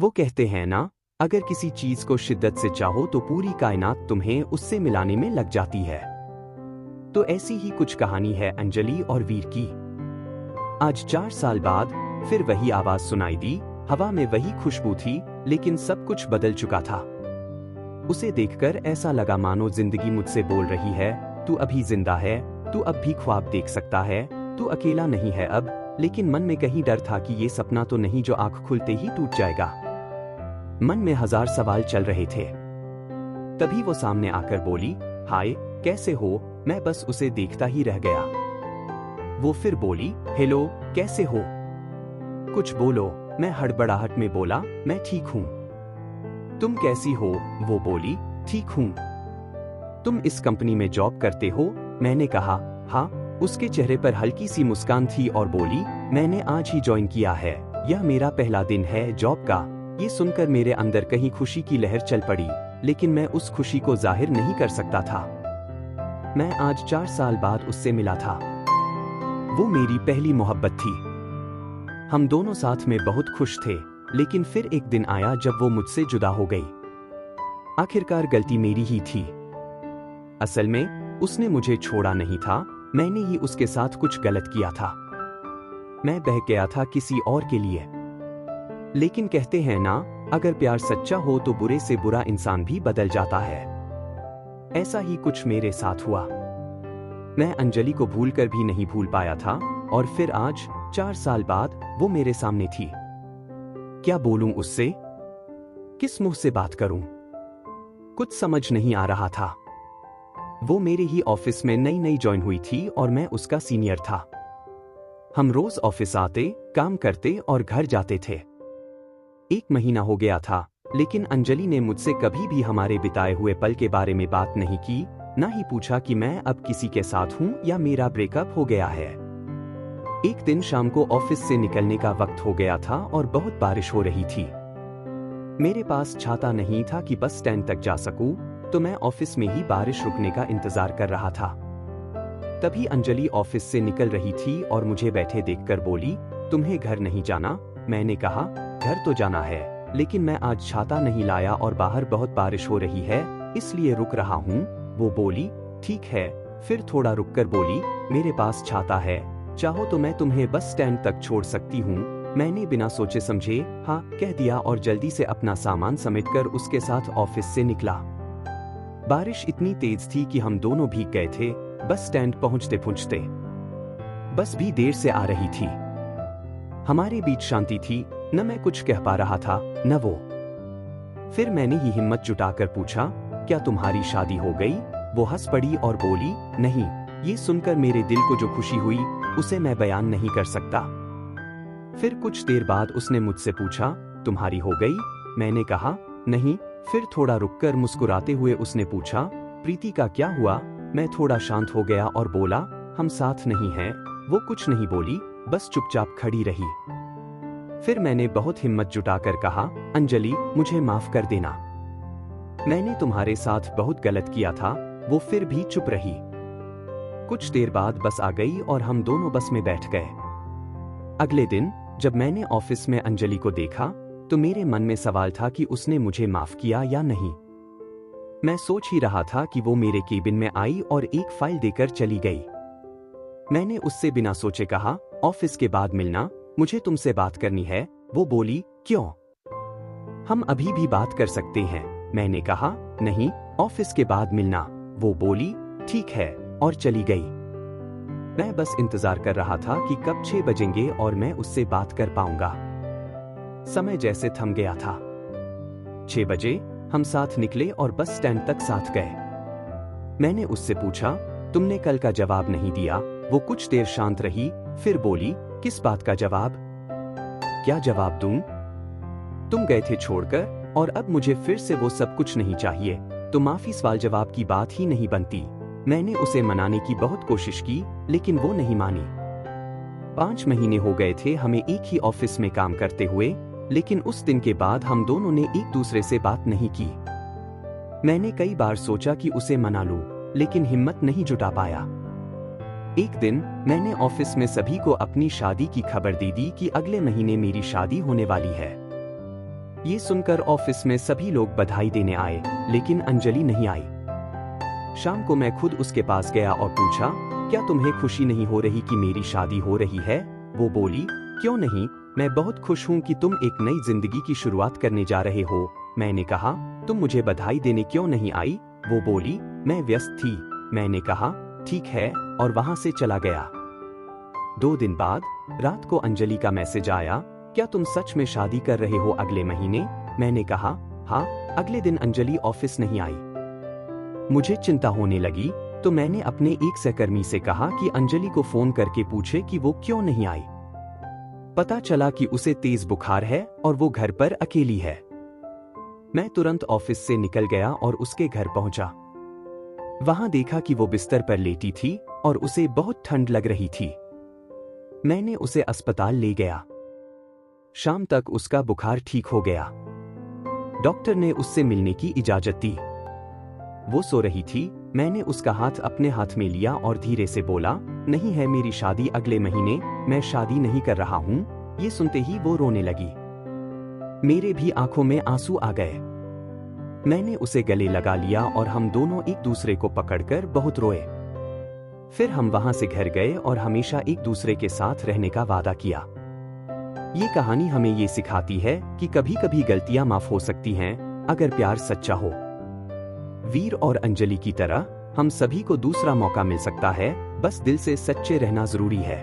वो कहते हैं ना, अगर किसी चीज को शिद्दत से चाहो तो पूरी कायनात तुम्हें उससे मिलाने में लग जाती है। तो ऐसी ही कुछ कहानी है अंजलि और वीर की। आज 4 साल बाद फिर वही आवाज सुनाई दी, हवा में वही खुशबू थी, लेकिन सब कुछ बदल चुका था। उसे देखकर ऐसा लगा मानो जिंदगी मुझसे बोल रही है, तू अभी जिंदा है, तू अब भी ख्वाब देख सकता है, तू अकेला नहीं है अब। लेकिन मन में कहीं डर था कि ये सपना तो नहीं जो आंख खुलते ही टूट जाएगा। मन में 1000 सवाल चल रहे थे। तभी वो सामने आकर बोली, हाय कैसे हो। मैं बस उसे देखता ही रह गया। वो फिर बोली, हेलो कैसे हो, कुछ बोलो। मैं हड़बड़ाहट में बोला, मैं ठीक हूं। तुम कैसी हो। वो बोली, ठीक हूं। तुम इस कंपनी में जॉब करते हो। मैंने कहा, हाँ। उसके चेहरे पर हल्की सी मुस्कान थी और बोली, मैंने आज ही ज्वाइन किया है, यह मेरा पहला दिन है जॉब का। ये सुनकर मेरे अंदर कहीं खुशी की लहर चल पड़ी, लेकिन मैं उस खुशी को जाहिर नहीं कर सकता था। मैं आज 4 साल बाद उससे मिला था। वो मेरी पहली मोहब्बत थी। हम दोनों साथ में बहुत खुश थे, लेकिन फिर एक दिन आया जब वो मुझसे जुदा हो गई। आखिरकार गलती मेरी ही थी। असल में उसने मुझे छोड़ा नहीं था, मैंने ही उसके साथ कुछ गलत किया था। मैं बह गया था किसी और के लिए। लेकिन कहते हैं ना, अगर प्यार सच्चा हो तो बुरे से बुरा इंसान भी बदल जाता है। ऐसा ही कुछ मेरे साथ हुआ। मैं अंजलि को भूलकर भी नहीं भूल पाया था, और फिर आज 4 साल बाद वो मेरे सामने थी। क्या बोलूं उससे, किस मुंह से बात करूं, कुछ समझ नहीं आ रहा था। वो मेरे ही ऑफिस में नई ज्वाइन हुई थी और मैं उसका सीनियर था। हम रोज ऑफिस आते, काम करते और घर जाते थे। 1 महीना हो गया था, लेकिन अंजलि ने मुझसे कभी भी हमारे बिताए हुए पल के बारे में बात नहीं की, ना ही पूछा कि मैं अब किसी के साथ हूं या मेरा ब्रेकअप हो गया है। एक दिन शाम को ऑफिस से निकलने का वक्त हो गया था और बहुत बारिश हो रही थी। मेरे पास छाता नहीं था कि बस स्टैंड तक जा सकूं, तो मैं ऑफिस में ही बारिश रुकने का इंतजार कर रहा था। तभी अंजलि ऑफिस से निकल रही थी और मुझे बैठे देखकर बोली, तुम्हें घर नहीं जाना। मैंने कहा, घर तो जाना है, लेकिन मैं आज छाता नहीं लाया और बाहर बहुत बारिश हो रही है, इसलिए रुक रहा हूँ। वो बोली, ठीक है। फिर थोड़ा रुककर बोली, मेरे पास छाता है, चाहो तो मैं तुम्हें बस स्टैंड तक छोड़ सकती हूँ। मैंने बिना सोचे समझे हाँ कह दिया और जल्दी से अपना सामान समेटकर उसके साथ ऑफिस से निकला। बारिश इतनी तेज थी कि हम दोनों भीग गए थे। बस स्टैंड पहुंचते पहुंचते बस भी देर से आ रही थी। हमारे बीच शांति थी, न मैं कुछ कह पा रहा था न वो। फिर मैंने ही हिम्मत जुटाकर पूछा, क्या तुम्हारी शादी हो गई। वो हंस पड़ी और बोली, नहीं। ये सुनकर मेरे दिल को जो खुशी हुई उसे मैं बयान नहीं कर सकता। फिर कुछ देर बाद उसने मुझसे पूछा, तुम्हारी हो गई। मैंने कहा, नहीं। फिर थोड़ा रुककर मुस्कुराते हुए उसने पूछा, प्रीति का क्या हुआ। मैं थोड़ा शांत हो गया और बोला, हम साथ नहीं हैं। वो कुछ नहीं बोली, बस चुपचाप खड़ी रही। फिर मैंने बहुत हिम्मत जुटाकर कहा, अंजलि मुझे माफ कर देना, मैंने तुम्हारे साथ बहुत गलत किया था। वो फिर भी चुप रही। कुछ देर बाद बस आ गई और हम दोनों बस में बैठ गए। अगले दिन जब मैंने ऑफिस में अंजलि को देखा तो मेरे मन में सवाल था कि उसने मुझे माफ किया या नहीं। मैं सोच ही रहा था कि वो मेरे केबिन में आई और एक फाइल देकर चली गई। मैंने उससे बिना सोचे कहा, ऑफिस के बाद मिलना, मुझे तुमसे बात करनी है। वो बोली, क्यों, हम अभी भी बात कर सकते हैं। मैंने कहा, नहीं, ऑफिस के बाद मिलना। वो बोली, ठीक है, और चली गई। मैं बस इंतजार कर रहा था कि कब 6 बजेंगे और मैं उससे बात कर पाऊंगा। समय जैसे थम गया था। 6 बजे हम साथ निकले और बस स्टैंड तक साथ गए। मैंने उससे पूछा, तुमने कल का जवाब नहीं दिया। वो कुछ देर शांत रही, फिर बोली, किस बात का जवाब, क्या जवाब दूं? तुम गए थे छोड़कर और अब मुझे फिर से वो सब कुछ नहीं चाहिए, तो माफी सवाल जवाब की बात ही नहीं बनती। मैंने उसे मनाने की बहुत कोशिश की, लेकिन वो नहीं मानी। 5 महीने हो गए थे हमें एक ही ऑफिस में काम करते हुए, लेकिन उस दिन के बाद हम दोनों ने एक दूसरे से बात नहीं की। मैंने कई बार सोचा कि उसे मना लूं, लेकिन हिम्मत नहीं जुटा पाया। एक दिन मैंने ऑफिस में सभी को अपनी शादी की खबर दे दी कि अगले महीने मेरी शादी होने वाली है। ये सुनकर ऑफिस में सभी लोग बधाई देने आए, लेकिन अंजलि नहीं आई। शाम को मैं खुद उसके पास गया और पूछा, क्या तुम्हें खुशी नहीं हो रही कि मेरी शादी हो रही है? वो बोली, क्यों नहीं, मैं बहुत खुश हूँ कि तुम एक नई जिंदगी की शुरुआत करने जा रहे हो। मैंने कहा, तुम मुझे बधाई देने क्यों नहीं आई? वो बोली, मैं व्यस्त थी। मैंने कहा, ठीक है, और वहां से चला गया। 2 दिन बाद रात को अंजलि का मैसेज आया, क्या तुम सच में शादी कर रहे हो अगले महीने? मैंने कहा, हाँ। अगले दिन अंजलि ऑफिस नहीं आई। मुझे चिंता होने लगी, तो मैंने अपने एक सहकर्मी से कहा कि अंजलि को फोन करके पूछे कि वो क्यों नहीं आई। पता चला कि उसे तेज बुखार है और वो घर पर अकेली है। मैं तुरंत ऑफिस से निकल गया और उसके घर पहुंचा। वहां देखा कि वो बिस्तर पर लेटी थी और उसे बहुत ठंड लग रही थी। मैंने उसे अस्पताल ले गया। शाम तक उसका बुखार ठीक हो गया। डॉक्टर ने उससे मिलने की इजाजत दी। वो सो रही थी। मैंने उसका हाथ अपने हाथ में लिया और धीरे से बोला, नहीं है मेरी शादी अगले महीने, मैं शादी नहीं कर रहा हूं। ये सुनते ही वो रोने लगी। मेरे भी आंखों में आंसू आ गए। मैंने उसे गले लगा लिया और हम दोनों एक दूसरे को पकड़कर बहुत रोए। फिर हम वहां से घर गए और हमेशा एक दूसरे के साथ रहने का वादा किया। ये कहानी हमें ये सिखाती है कि कभी कभी गलतियां माफ हो सकती हैं, अगर प्यार सच्चा हो। वीर और अंजलि की तरह हम सभी को दूसरा मौका मिल सकता है, बस दिल से सच्चे रहना जरूरी है।